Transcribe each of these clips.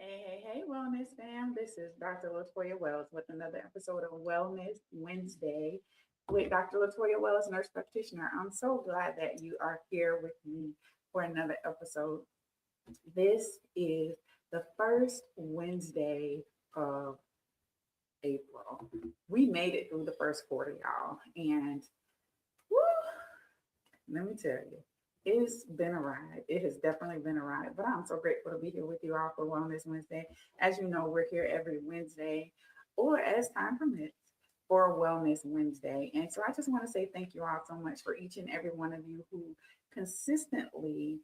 Hey, Wellness fam. This is Dr. Latoya Wells with another episode of Wellness Wednesday with Dr. Latoya Wells, nurse practitioner. I'm so glad that you are here with me for another episode. This is the first Wednesday of April. We made it through the first quarter, y'all. And woo, let me tell you, it's been a ride. It has definitely been a ride, but I'm so grateful to be here with you all for Wellness Wednesday. As you know, we're here every Wednesday or as time permits for Wellness Wednesday. And so I just want to say thank you all so much for each and every one of you who consistently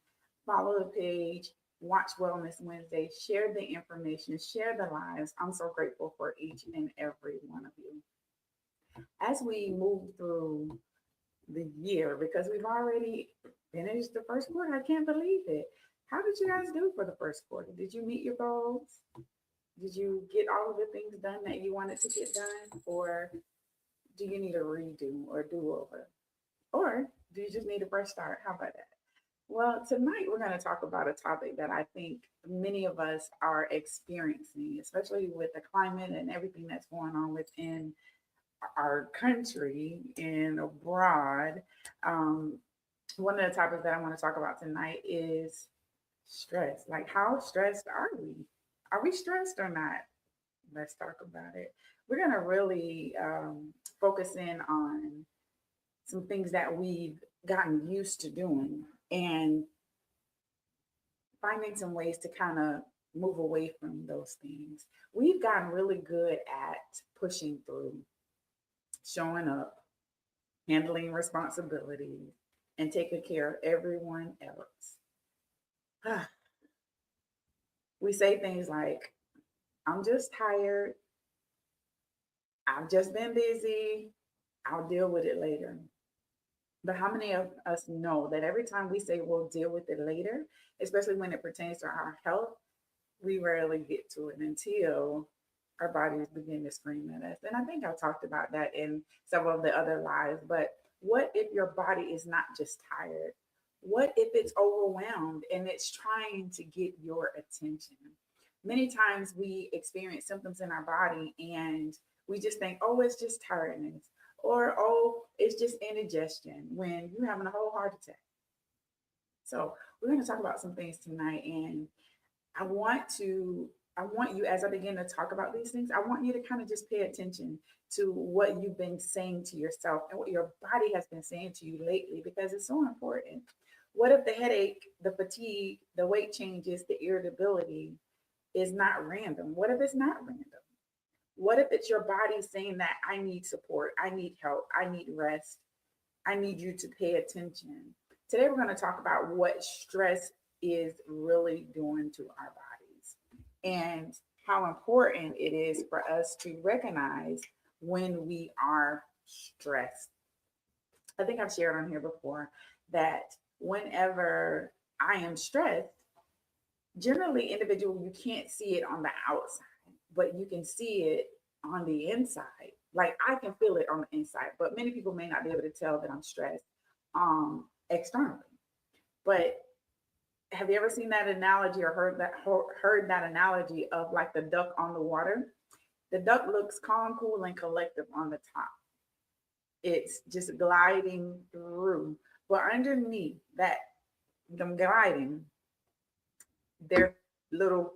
follow the page, watch Wellness Wednesday, share the information, share the lives. I'm so grateful for each and every one of you. As we move through the year because we've already finished the first quarter. I can't believe it. How did you guys do for the first quarter? Did you meet your goals? Did you get all of the things done that you wanted to get done? Or do you need a redo or do over? Or do you just need a fresh start? How about that? Well, tonight we're going to talk about a topic that I think many of us are experiencing, especially with the climate and everything that's going on within our country and abroad. Um, One of the topics that I want to talk about tonight is stress. Like, how stressed are we? Are we stressed or not? Let's talk about it. We're going to really focus in on some things that we've gotten used to doing and finding some ways to kind of move away from those things. We've gotten really good at pushing through, showing up, handling responsibilities, and taking care of everyone else. We say things like, I'm just tired, I've just been busy, I'll deal with it later. But how many of us know that every time we say we'll deal with it later, especially when it pertains to our health, we rarely get to it until our bodies begin to scream at us. And I think I talked about that in several of the other lives. But what if your body is not just tired? What if it's overwhelmed and it's trying to get your attention? Many times we experience symptoms in our body and we just think, oh, it's just tiredness, or oh, it's just indigestion when you're having a whole heart attack. So, we're going to talk about some things tonight, and I want to I want you, as I begin to talk about these things, I want you to kind of just pay attention to what you've been saying to yourself and what your body has been saying to you lately because it's so important. What if the headache, the fatigue, the weight changes, the irritability is not random? What if it's not random? What if it's your body saying that I need support, I need help, I need rest, I need you to pay attention? Today, we're going to talk about what stress is really doing to our bodies and how important it is for us to recognize when we are stressed. I think I've shared on here before that whenever I am stressed, generally individual, you can't see it on the outside, but you can see it on the inside. Like I can feel it on the inside, but many people may not be able to tell that I'm stressed externally. But have you ever seen that analogy or heard that analogy of like the duck on the water? The duck looks calm, cool, and collective on the top. It's just gliding through. But underneath that, them gliding, their little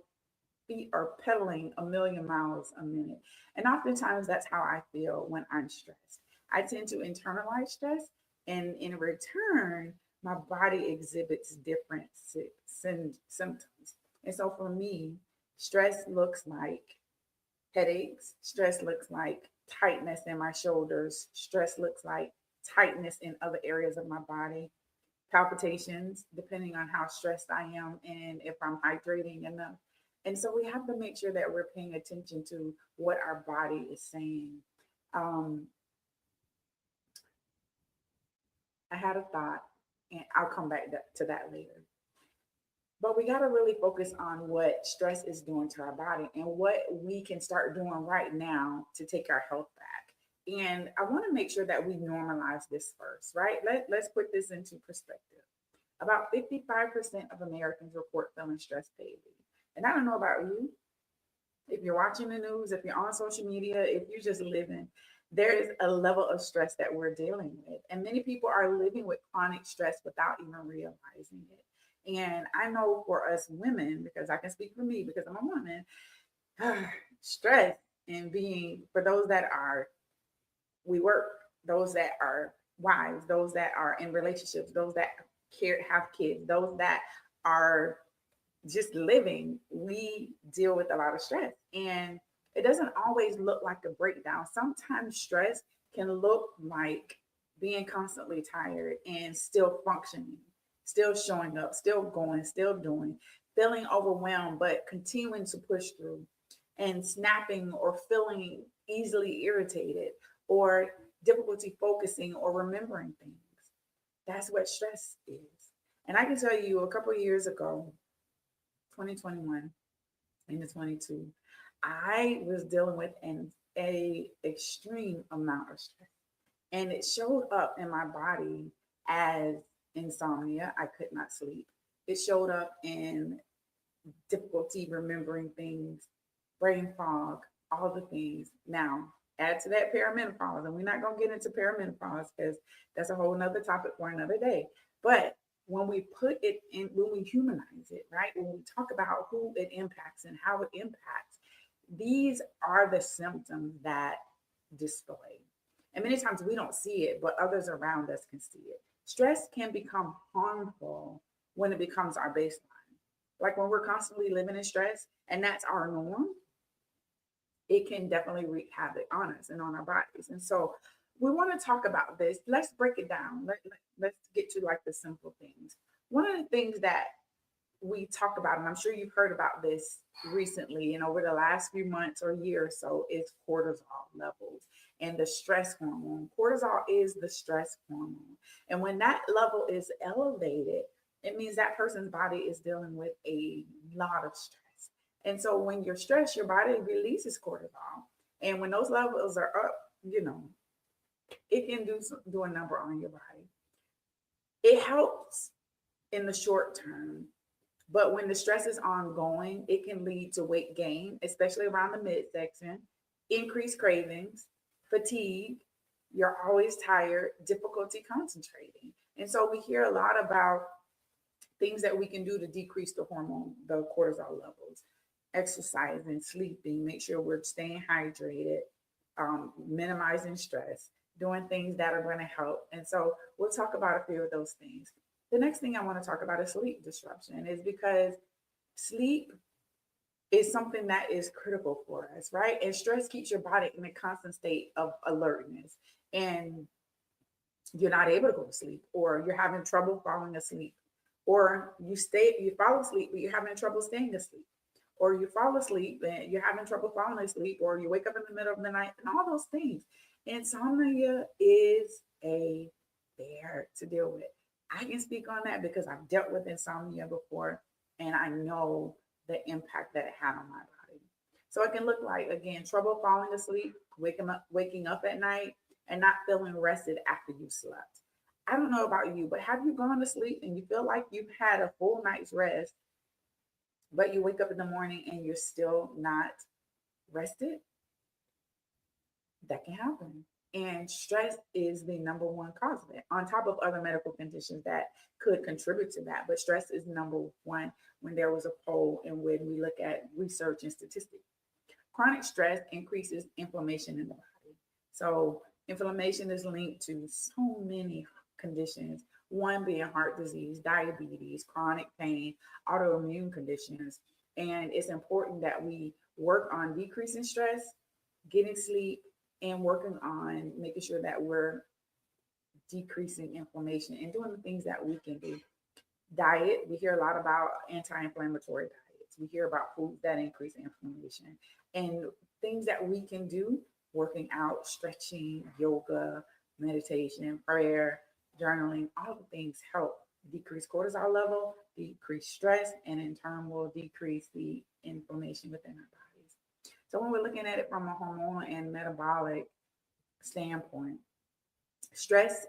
feet are pedaling a million miles a minute. And oftentimes that's how I feel when I'm stressed. I tend to internalize stress, and in return, my body exhibits different symptoms. And so for me, stress looks like headaches, stress looks like tightness in my shoulders, stress looks like tightness in other areas of my body, palpitations, depending on how stressed I am and if I'm hydrating enough. And so we have to make sure that we're paying attention to what our body is saying. Um, I had a thought, and I'll come back to that later. But we got to really focus on what stress is doing to our body and what we can start doing right now to take our health back. And I want to make sure that we normalize this first, right? Let's put this into perspective. About 55% of Americans report feeling stressed daily. And I don't know about you, if you're watching the news, if you're on social media, if you're just living, there is a level of stress that we're dealing with. And many people are living with chronic stress without even realizing it. And I know for us women, because I can speak for me because I'm a woman, stress and being, for those that are, we work, those that are wives, those that are in relationships, those that have kids, those that are just living, we deal with a lot of stress. And it doesn't always look like a breakdown. Sometimes stress can look like being constantly tired and still functioning, still showing up, still going, still doing, feeling overwhelmed, but continuing to push through, and snapping or feeling easily irritated, or difficulty focusing or remembering things. That's what stress is. And I can tell you a couple of years ago, 2021 into 22, I was dealing with a extreme amount of stress, and it showed up in my body as insomnia. I could not sleep. It showed up in difficulty remembering things, brain fog, all the things. Now, add to that perimenopause, and we're not going to get into perimenopause because that's a whole nother topic for another day. But when we put it in, when we humanize it, right, when we talk about who it impacts and how it impacts, these are the symptoms that display. And many times we don't see it, but others around us can see it. Stress can become harmful when it becomes our baseline. Like when we're constantly living in stress and that's our norm, it can definitely wreak havoc on us and on our bodies. And so we want to talk about this. Let's break it down. Let's get to like the simple things. One of the things that we talk about, and I'm sure you've heard about this recently and over the last few months or year or so, is cortisol levels and the stress hormone. Cortisol is the stress hormone. And when that level is elevated, it means that person's body is dealing with a lot of stress. And so when you're stressed, your body releases cortisol. And when those levels are up, it can do a number on your body. It helps in the short term, but when the stress is ongoing, it can lead to weight gain, especially around the midsection, increased cravings, fatigue, you're always tired, difficulty concentrating. And so we hear a lot about things that we can do to decrease the hormone, the cortisol levels, exercising, sleeping, make sure we're staying hydrated, minimizing stress, doing things that are going to help. And so we'll talk about a few of those things. The next thing I want to talk about is sleep disruption, is because sleep is something that is critical for us, right? And stress keeps your body in a constant state of alertness. And you're not able to go to sleep, or you're having trouble falling asleep, or you fall asleep, but you're having trouble staying asleep, or you fall asleep and you're having trouble falling asleep, or you wake up in the middle of the night, and all those things. Insomnia is a bear to deal with. I can speak on that because I've dealt with insomnia before, and I know the impact that it had on my body. So it can look like, again, trouble falling asleep, waking up at night, and not feeling rested after you slept. I don't know about you, but have you gone to sleep and you feel like you've had a full night's rest, but you wake up in the morning and you're still not rested? That can happen. And stress is the number one cause of it, on top of other medical conditions that could contribute to that. But stress is number one when there was a poll and when we look at research and statistics. Chronic stress increases inflammation in the body. So, inflammation is linked to so many conditions, one being heart disease, diabetes, chronic pain, autoimmune conditions. And it's important that we work on decreasing stress, getting sleep, and working on making sure that we're decreasing inflammation and doing the things that we can do. Diet, we hear a lot about anti-inflammatory diets. We hear about foods that increase inflammation and things that we can do, working out, stretching, yoga, meditation, prayer, journaling, all the things help decrease cortisol level, decrease stress, and in turn will decrease the inflammation within our bodies. So when we're looking at it from a hormonal and metabolic standpoint, stress,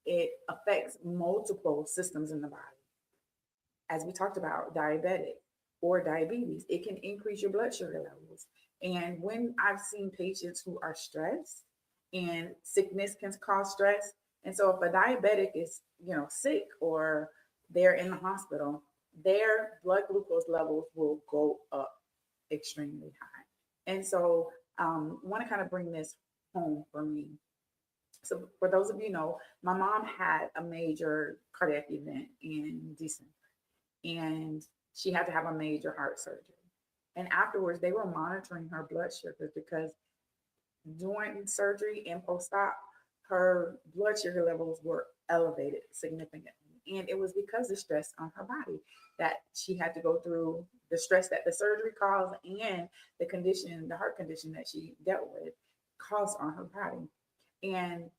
it affects multiple systems in the body. As we talked about, diabetic or diabetes. It can increase your blood sugar levels. And when I've seen patients who are stressed, and sickness can cause stress. And so if a diabetic is, sick or they're in the hospital, their blood glucose levels will go up extremely high. And so want to kind of bring this home for me. So for those of you know, my mom had a major cardiac event in December, and she had to have a major heart surgery. And afterwards, they were monitoring her blood sugars because during surgery and post-op, her blood sugar levels were elevated significantly. And it was because of stress on her body that she had to go through the stress that the surgery caused and the condition, the heart condition that she dealt with caused on her body. And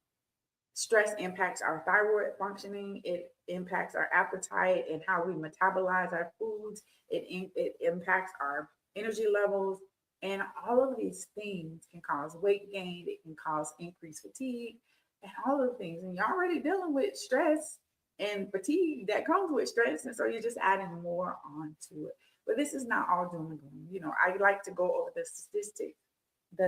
stress impacts our thyroid functioning. It impacts our appetite and how we metabolize our foods. It impacts our energy levels. And all of these things can cause weight gain. It can cause increased fatigue and all of the things. And you're already dealing with stress and fatigue that comes with stress. And so you're just adding more onto it. But this is not all doom and gloom. I like to go over the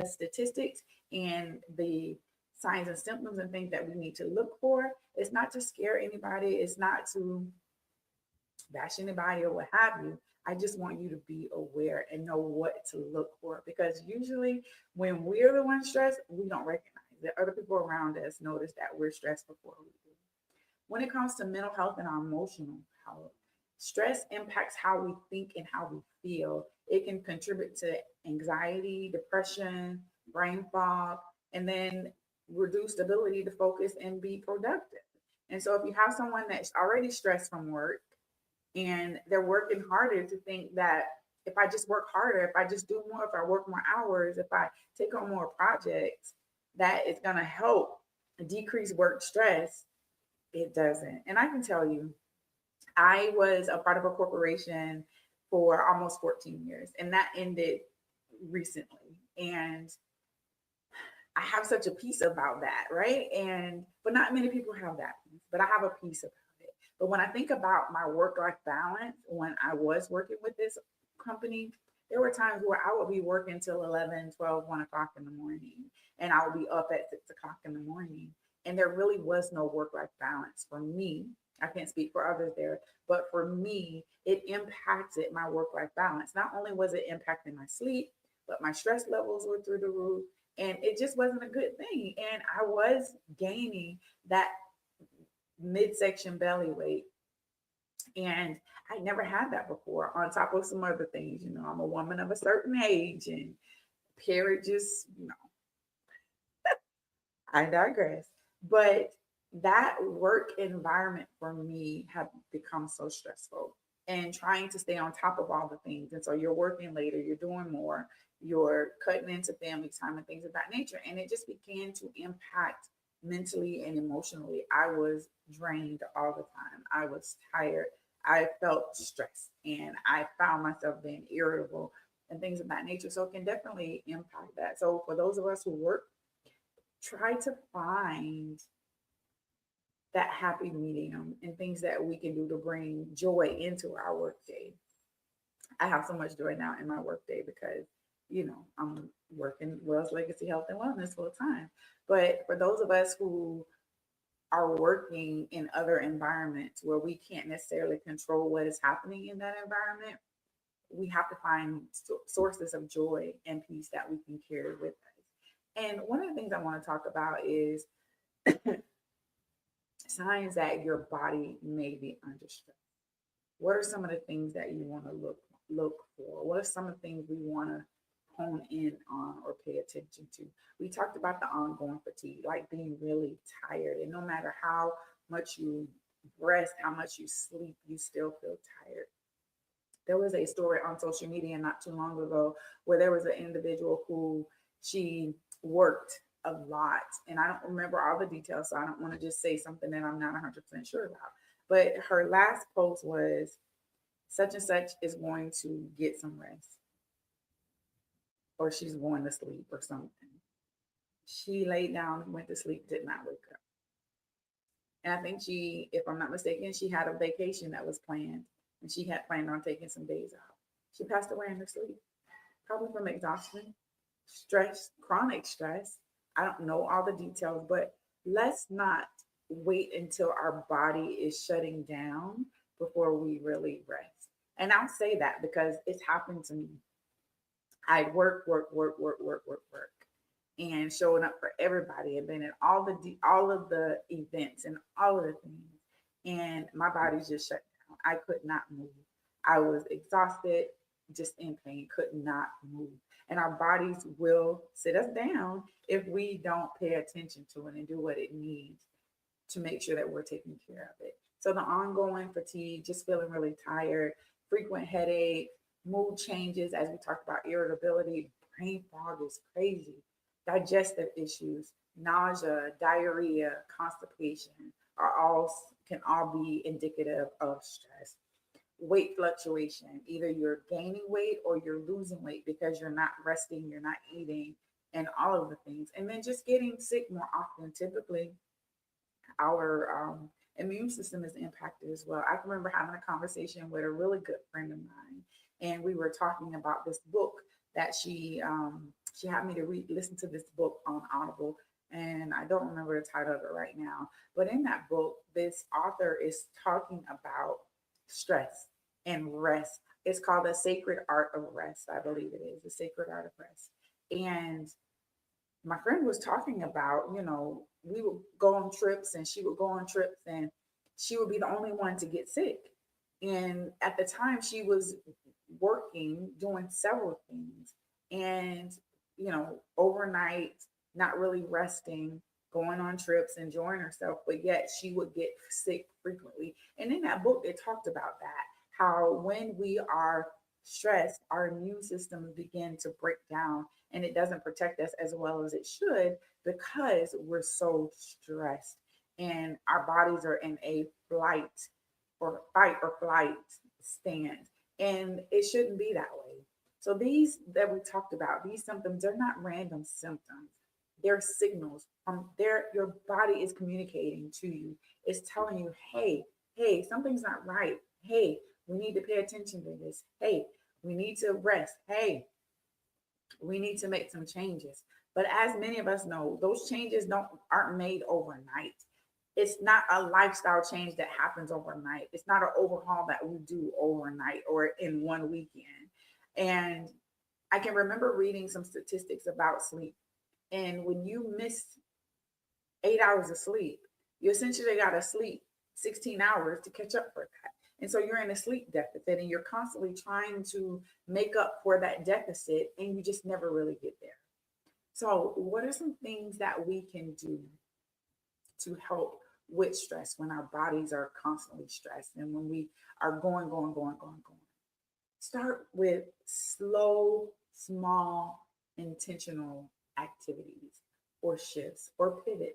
statistics and the signs and symptoms and things that we need to look for. It's not to scare anybody, it's not to bash anybody or what have you. I just want you to be aware and know what to look for, because usually when we're the ones stressed, we don't recognize that other people around us notice that we're stressed before we do. When it comes to mental health and our emotional health, stress impacts how we think and how we feel. It can contribute to anxiety, depression, brain fog, and then reduced ability to focus and be productive. And so if you have someone that's already stressed from work and they're working harder to think that if I just work harder, if I just do more, if I work more hours, if I take on more projects, that it's going to help decrease work stress, it doesn't. And I can tell you, I was a part of a corporation for almost 14 years, and that ended recently. And I have such a piece about that, right? But not many people have that piece, but I have a piece about it. But when I think about my work-life balance, when I was working with this company, there were times where I would be working till 11, 12, 1 o'clock in the morning, and I would be up at 6 o'clock in the morning. And there really was no work-life balance for me. I can't speak for others there, but for me, it impacted my work-life balance. Not only was it impacting my sleep, but my stress levels were through the roof, and it just wasn't a good thing. And I was gaining that midsection belly weight, and I never had that before. On top of some other things, I'm a woman of a certain age, and period. Just I digress. But that work environment for me have become so stressful, and trying to stay on top of all the things. And so you're working later, you're doing more, you're cutting into family time and things of that nature. And it just began to impact mentally and emotionally. I was drained all the time. I was tired. I felt stressed, and I found myself being irritable and things of that nature. So it can definitely impact that. So for those of us who work, try to find that happy medium and things that we can do to bring joy into our workday. I have so much joy now in my workday because, I'm working Wells Legacy Health and Wellness full time. But for those of us who are working in other environments where we can't necessarily control what is happening in that environment, we have to find sources of joy and peace that we can carry with us. And one of the things I want to talk about is signs that your body may be under stress. What are some of the things that you want to look for? What are some of the things we want to hone in on or pay attention to? We talked about the ongoing fatigue, like being really tired, and no matter how much you rest, how much you sleep, you still feel tired. There was a story on social media not too long ago where there was an individual who she worked a lot, and I don't remember all the details, so I don't want to just say something that I'm not 100% sure about. But her last post was, such and such is going to get some rest, or she's going to sleep or something. She laid down and went to sleep, did not wake up. And I think she, if I'm not mistaken, she had a vacation that was planned, and she had planned on taking some days off. She passed away in her sleep, probably from exhaustion, stress, chronic stress. I don't know all the details, but let's not wait until our body is shutting down before we really rest. And I'll say that because it's happened to me. I work, and showing up for everybody and been in all of the events and all of the things. And my body just shut down. I could not move. I was exhausted, just in pain, could not move. And our bodies will sit us down if we don't pay attention to it and do what it needs to make sure that we're taking care of it. So the ongoing fatigue, just feeling really tired, frequent headache, mood changes, as we talked about, irritability, brain fog is crazy, digestive issues, nausea, diarrhea, constipation are all can all be indicative of stress. Weight fluctuation, either you're gaining weight or you're losing weight because you're not resting, you're not eating, and all of the things. And then just getting sick more often. Typically, our immune system is impacted as well. I can remember having a conversation with a really good friend of mine, and we were talking about this book that she had me to read, listen to this book on Audible, and I don't remember the title of it right now. But in that book, this author is talking about stress and rest. It's called The Sacred Art of Rest, I believe it is, The Sacred Art of Rest. And my friend was talking about, we would go on trips and she would go on trips and she would be the only one to get sick. And at the time, she was working, doing several things, and, overnight, not really resting, going on trips, enjoying herself, but yet she would get sick frequently. And in that book, it talked about that, how when we are stressed, our immune systems begin to break down and it doesn't protect us as well as it should because we're so stressed and our bodies are in a flight or fight or flight stand. And it shouldn't be that way. So these that we talked about, these symptoms, they're not random symptoms. They're signals from there. Your body is communicating to you. It's telling you, hey, something's not right. Hey, we need to pay attention to this. Hey, we need to rest. Hey, we need to make some changes. But as many of us know, those changes don't aren't made overnight. It's not a lifestyle change that happens overnight. It's not an overhaul that we do overnight or in one weekend. And I can remember reading some statistics about sleep. And when you miss 8 hours of sleep, you essentially got to sleep 16 hours to catch up for that. And so you're in a sleep deficit and you're constantly trying to make up for that deficit and you just never really get there. So, what are some things that we can do to help with stress when our bodies are constantly stressed and when we are going? Start with slow, small, intentional activities or shifts or pivot.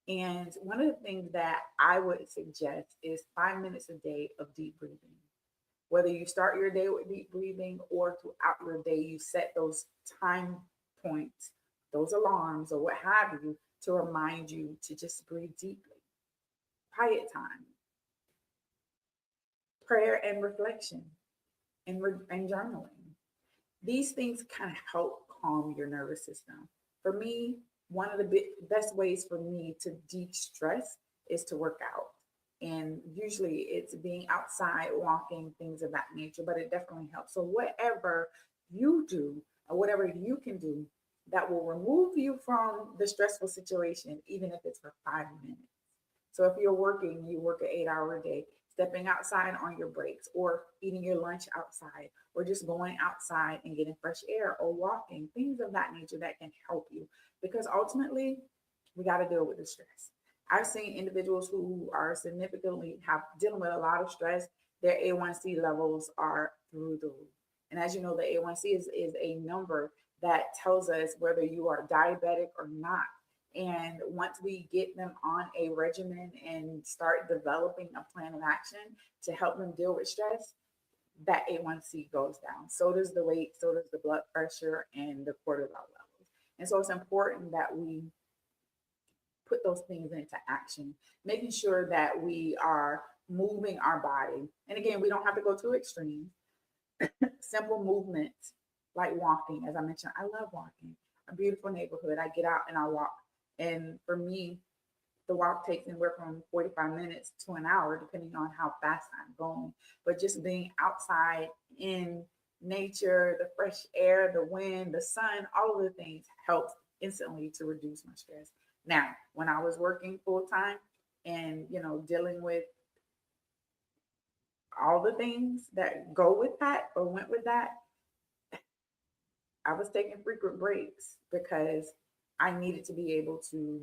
And one of the things that I would suggest is 5 minutes a day of deep breathing. Whether you start your day with deep breathing or throughout your day, you set those time points, those alarms, or what have you, to remind you to just breathe deeply. Quiet time, prayer and reflection, and journaling. These things kind of help calm your nervous system. For me, one of the best ways for me to de-stress is to work out. And usually it's being outside, walking, things of that nature, but it definitely helps. So whatever you do or whatever you can do that will remove you from the stressful situation, even if it's for 5 minutes. So if you're working, you work an 8 hour day, stepping outside on your breaks or eating your lunch outside or just going outside and getting fresh air or walking, things of that nature that can help you. Because ultimately, we got to deal with the stress. I've seen individuals who are significantly have dealing with a lot of stress, their A1C levels are through the roof. And as you know, the A1C is a number that tells us whether you are diabetic or not. And once we get them on a regimen and start developing a plan of action to help them deal with stress, that A1C goes down. So does the weight, so does the blood pressure and the cortisol levels. And so it's important that we put those things into action, making sure that we are moving our body. And again, we don't have to go to extreme, Simple movements like walking, as I mentioned, I love walking. A beautiful neighborhood. I get out and I walk. And for me, the walk takes anywhere from 45 minutes to an hour, depending on how fast I'm going. But just being outside in nature, the fresh air, the wind, the sun, all of the things helps instantly to reduce my stress. Now, when I was working full time and, dealing with all the things that go with that or went with that, I was taking frequent breaks because I needed to be able to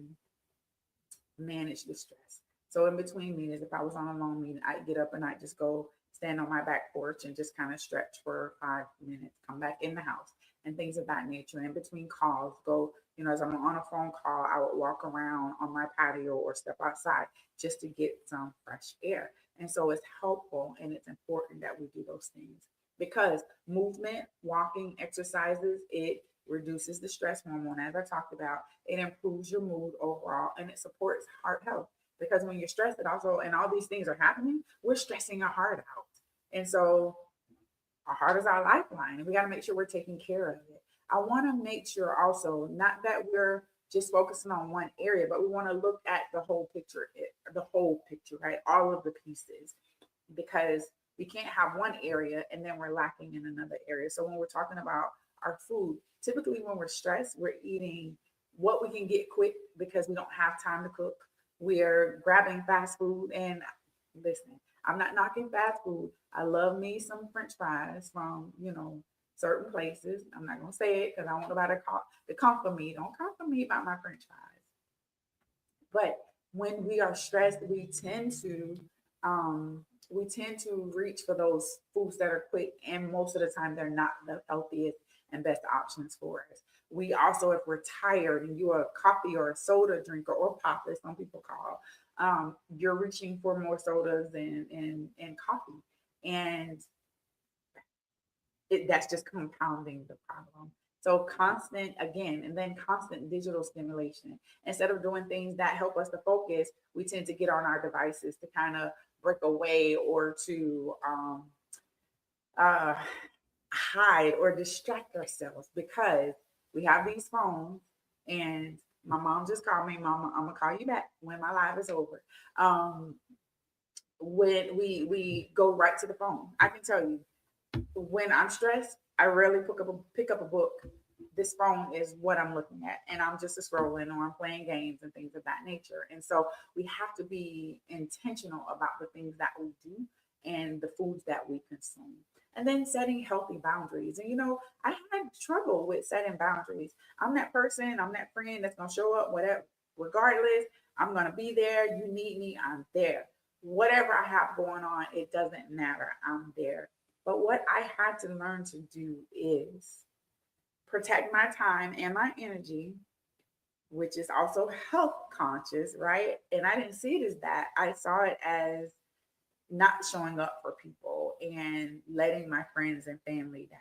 manage the stress. So in between meetings, if I was on a long meeting, I'd get up and I'd just go stand on my back porch and just kind of stretch for 5 minutes, come back in the house and things of that nature. In between calls, go, as I'm on a phone call, I would walk around on my patio or step outside just to get some fresh air. And so it's helpful and it's important that we do those things because movement, walking, exercises, it reduces the stress hormone, as I talked about. It improves your mood overall and it supports heart health. Because when you're stressed, it also, and all these things are happening, we're stressing our heart out. And so our heart is our lifeline, and we got to make sure we're taking care of it. I want to make sure also, not that we're just focusing on one area, but we want to look at the whole picture, right? All of the pieces, because we can't have one area and then we're lacking in another area. So when we're talking about our food, typically when we're stressed, we're eating what we can get quick because we don't have time to cook. We're grabbing fast food. And listen, I'm not knocking fast food. I love me some French fries from, certain places. I'm not going to say it because I want nobody to come for me. Don't come for me about my French fries. But when we are stressed, we tend to reach for those foods that are quick, and most of the time they're not the healthiest and best options for us. We also, if we're tired and you're a coffee or a soda drinker or pop, as some people call, you're reaching for more sodas and coffee, and that's just compounding the problem. So constant again, and then constant digital stimulation. Instead of doing things that help us to focus, we tend to get on our devices to kind of break away or to uh, hide or distract ourselves because we have these phones. And my mom just called me, Mama, I'm gonna call you back when my live is over. Um, when we go right to the phone, I can tell you when I'm stressed, I rarely pick up a book. This phone is what I'm looking at, and I'm just scrolling or I'm playing games and things of that nature. And so we have to be intentional about the things that we do and the foods that we consume. And then setting healthy boundaries. And I had trouble with setting boundaries. I'm that person, I'm that friend that's gonna show up, whatever, regardless. I'm gonna be there. You need me, I'm there. Whatever I have going on, it doesn't matter. I'm there. But what I had to learn to do is protect my time and my energy, which is also health conscious, right? And I didn't see it as that. I saw it as not showing up for people and letting my friends and family down.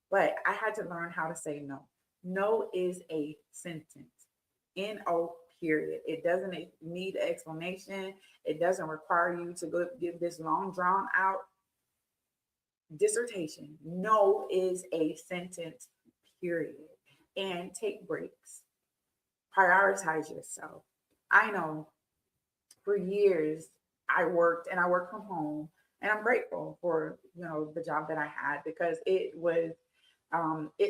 But I had to learn how to say no. No is a sentence. No, period. It doesn't need an explanation. It doesn't require you to go give this long drawn out dissertation. No is a sentence, period. And take breaks. Prioritize yourself. I know for years I worked from home, and I'm grateful for the job that I had because it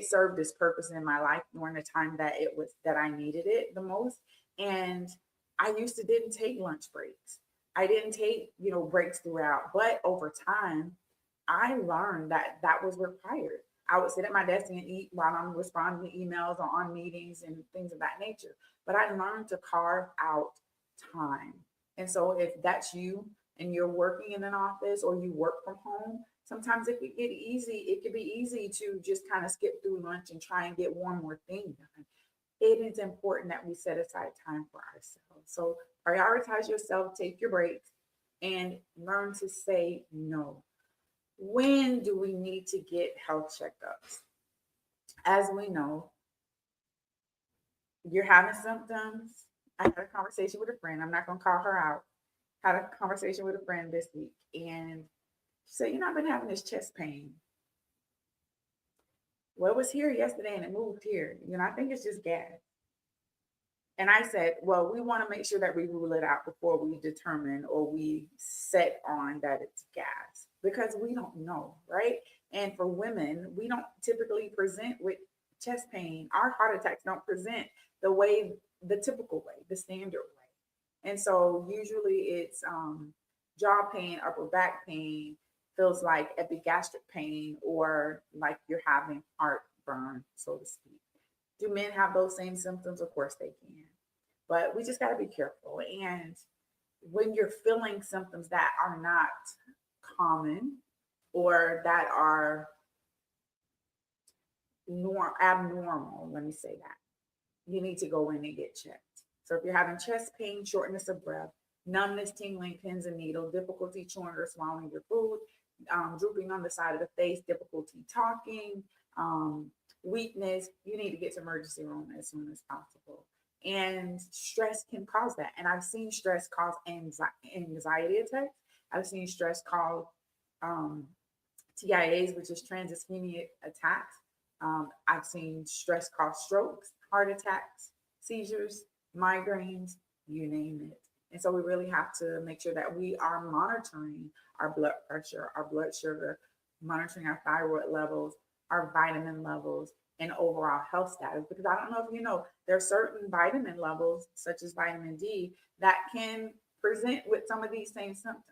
served its purpose in my life during the time that I needed it the most. And I used to didn't take lunch breaks. I didn't take breaks throughout, but over time I learned that that was required. I would sit at my desk and eat while I'm responding to emails or on meetings and things of that nature. But I learned to carve out time. And so if that's you and you're working in an office or you work from home, sometimes it could be easy to just kind of skip through lunch and try and get one more thing done. It is important that we set aside time for ourselves. So prioritize yourself, take your breaks, and learn to say no. When do we need to get health checkups? As we know, you're having symptoms. I had a conversation with a friend. I'm not going to call her out. Had a conversation with a friend this week, and she said, I've been having this chest pain. Well, it was here yesterday and it moved here. I think it's just gas. And I said, well, we want to make sure that we rule it out before we determine or we set on that it's gas because we don't know, right? And for women, we don't typically present with chest pain. Our heart attacks don't present the way, the typical way, the standard way. And so usually it's jaw pain, upper back pain, feels like epigastric pain, or like you're having heartburn, so to speak. Do men have those same symptoms? Of course they can. But we just got to be careful. And when you're feeling symptoms that are not common or that are abnormal, let me say that, you need to go in and get checked. So if you're having chest pain, shortness of breath, numbness, tingling, pins and needles, difficulty chewing or swallowing your food, drooping on the side of the face, difficulty talking, weakness, you need to get to emergency room as soon as possible. And stress can cause that. And I've seen stress cause anxiety attacks. I've seen stress cause um, TIAs, which is trans ischemic attacks. I've seen stress cause strokes, heart attacks, seizures, migraines, you name it. And so we really have to make sure that we are monitoring our blood pressure, our blood sugar, monitoring our thyroid levels, our vitamin levels, and overall health status. Because I don't know if you know, there are certain vitamin levels, such as vitamin D, that can present with some of these same symptoms.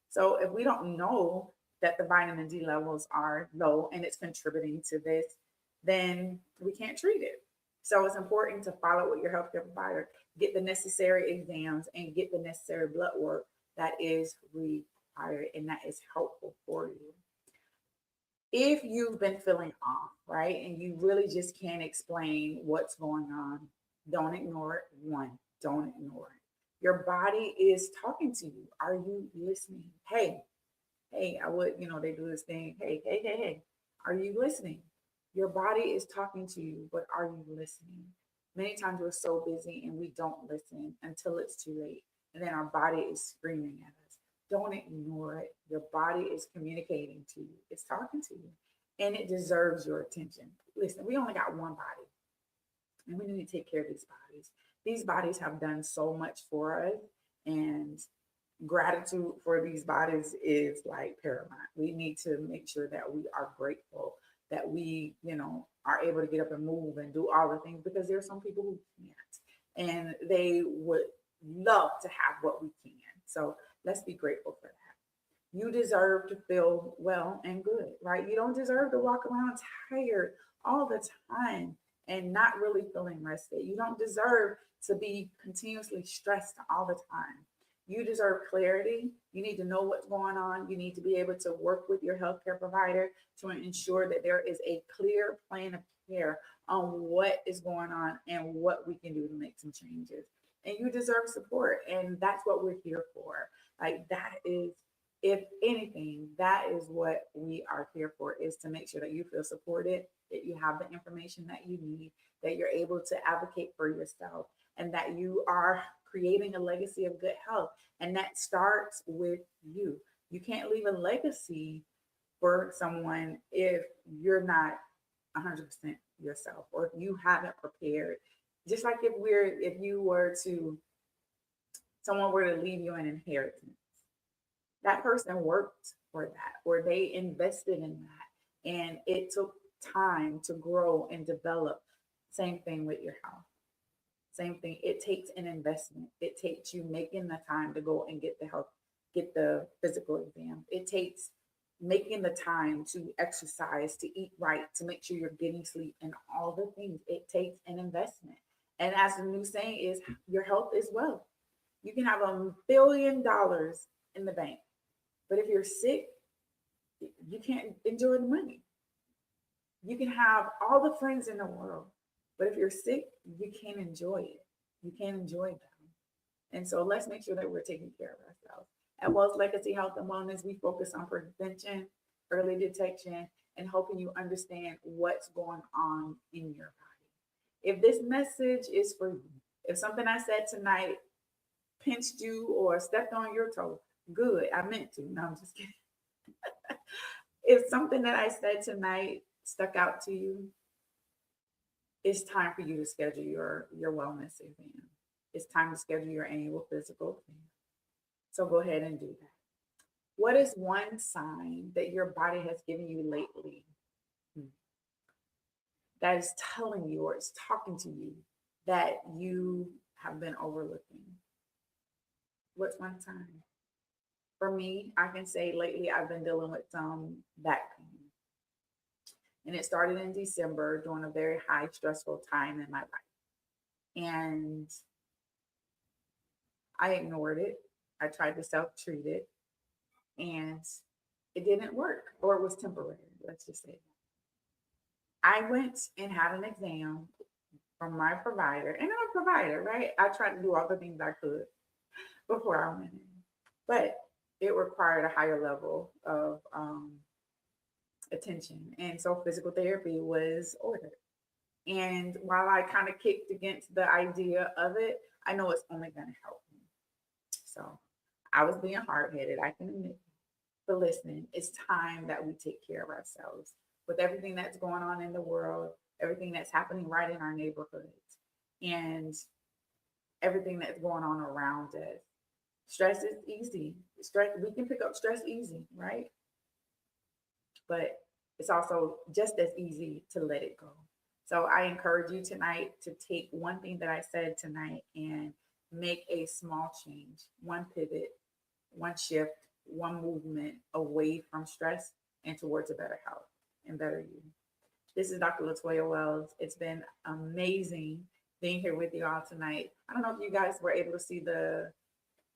So if we don't know that the vitamin D levels are low and it's contributing to this, then we can't treat it. So it's important to follow with your healthcare provider, get the necessary exams, and get the necessary blood work that is required and that is helpful for you. If you've been feeling off, right, and you really just can't explain what's going on, don't ignore it. One, don't ignore it. Your body is talking to you. Are you listening? Hey, hey, I would, they do this thing. Hey, hey, hey, hey, are you listening? Your body is talking to you, but are you listening? Many times we're so busy and we don't listen until it's too late. And then our body is screaming at us. Don't ignore it. Your body is communicating to you, it's talking to you, and it deserves your attention. Listen, we only got one body, and we need to take care of these bodies. These bodies have done so much for us, and gratitude for these bodies is like paramount. We need to make sure that we are grateful that we, are able to get up and move and do all the things because there are some people who can't and they would love to have what we can. So let's be grateful for that. You deserve to feel well and good, right? You don't deserve to walk around tired all the time and not really feeling rested. You don't deserve to be continuously stressed all the time. You deserve clarity. You need to know what's going on. You need to be able to work with your healthcare provider to ensure that there is a clear plan of care on what is going on and what we can do to make some changes. And you deserve support. And that's what we're here for. Like, that is, if anything, that is what we are here for, is to make sure that you feel supported, that you have the information that you need, that you're able to advocate for yourself, and that you are creating a legacy of good health. And that starts with you. You can't leave a legacy for someone if you're not 100% yourself or if you haven't prepared. Just like if you were to, someone were to leave you an inheritance, that person worked for that or they invested in that and it took time to grow and develop. Same thing with your health. Same thing. It takes an investment. It takes you making the time to go and get the help, get the physical exam. It takes making the time to exercise, to eat right, to make sure you're getting sleep and all the things. It takes an investment. And as the new saying is, your health is wealth. You can have $1 billion in the bank, but if you're sick, you can't enjoy the money. You can have all the friends in the world, but if you're sick, you can't enjoy it. You can't enjoy them. And so let's make sure that we're taking care of ourselves. At Wells Legacy Health and Wellness, we focus on prevention, early detection, and helping you understand what's going on in your body. If this message is for you, if something I said tonight pinched you or stepped on your toe, good. I meant to. No, I'm just kidding. If something that I said tonight stuck out to you, it's time for you to schedule your wellness exam. It's time to schedule your annual physical exam. So go ahead and do that. What is one sign that your body has given you lately that is telling you or it's talking to you that you have been overlooking? What's one sign? For me, I can say lately I've been dealing with some back pain. And it started in December during a very high stressful time in my life. And I ignored it. I tried to self treat it and it didn't work, or it was temporary. Let's just say that. I went and had an exam from my provider, and I'm a provider, right? I tried to do all the things I could before I went in, but it required a higher level of attention. And so physical therapy was ordered. And while I kind of kicked against the idea of it, I know it's only going to help me. So I was being hard headed, I can admit. But listen, it's time that we take care of ourselves with everything that's going on in the world, everything that's happening right in our neighborhoods, and everything that's going on around us. Stress is easy. Stress, we can pick up stress easy, right? But it's also just as easy to let it go. So I encourage you tonight to take one thing that I said tonight and make a small change, one pivot, one shift, one movement away from stress and towards a better health and better you. This is Dr. Latoya Wells. It's been amazing being here with you all tonight. I don't know if you guys were able to see the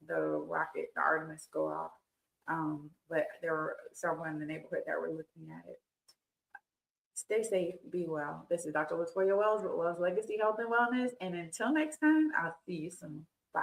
rocket, the Artemis go off, but there were several in the neighborhood that were looking at it. Stay safe, be well. This is Dr. Latoya Wells with Wells Legacy Health and Wellness. And until next time, I'll see you soon. Bye.